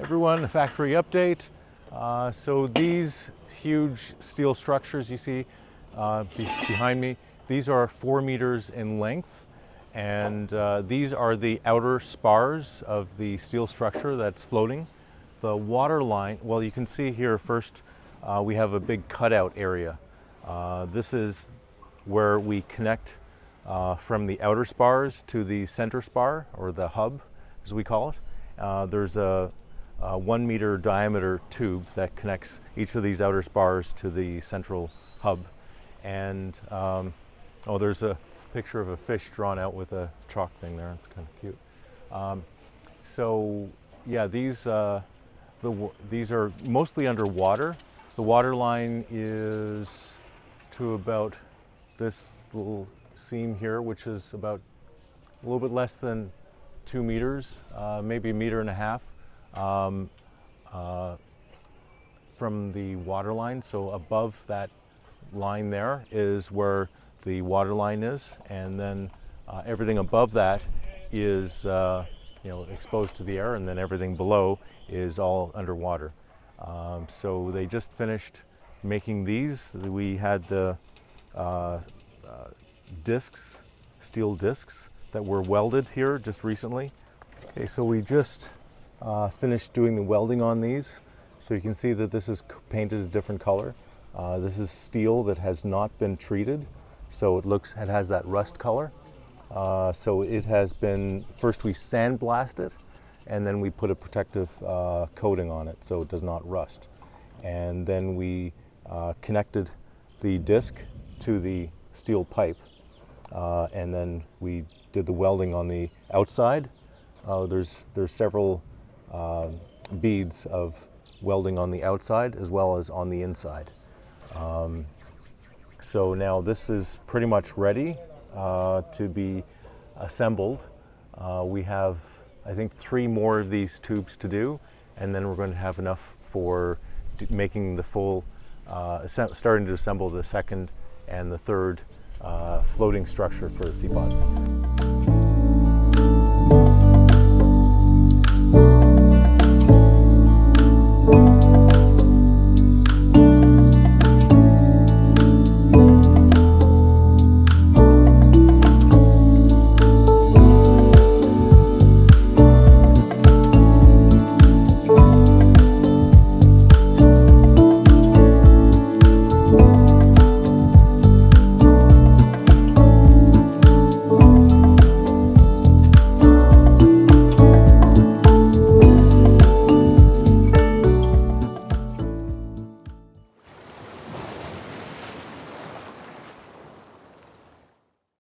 Everyone, a factory update. So these huge steel structures you see behind me, these are 4 meters in length, and these are the outer spars of the steel structure that's floating. The water line, well, you can see here first we have a big cutout area. This is where we connect from the outer spars to the center spar, or the hub as we call it. There's a 1 meter diameter tube that connects each of these outer spars to the central hub. And oh, there's a picture of a fish drawn out with a chalk thing there. It's kind of cute. So yeah, these are mostly underwater. The water line is to about this little seam here, which is about a little bit less than 2 meters, maybe 1.5 meters from the water line. So above that line there is where the water line is, and then everything above that is exposed to the air, and then everything below is all underwater. So they just finished making these. We had the discs, steel discs that were welded here just recently. Okay, so we just finished doing the welding on these. So you can see that this is painted a different color. This is steel that has not been treated, so it has that rust color. So it has been, first we sandblast it, and then we put a protective coating on it so it does not rust. And then we connected the disc to the steel pipe, and then we did the welding on the outside. There's several beads of welding on the outside as well as on the inside. So now this is pretty much ready to be assembled. We have, I think, 3 more of these tubes to do, and then we're going to have enough for making the full, starting to assemble the second and the third floating structure for the sea pods.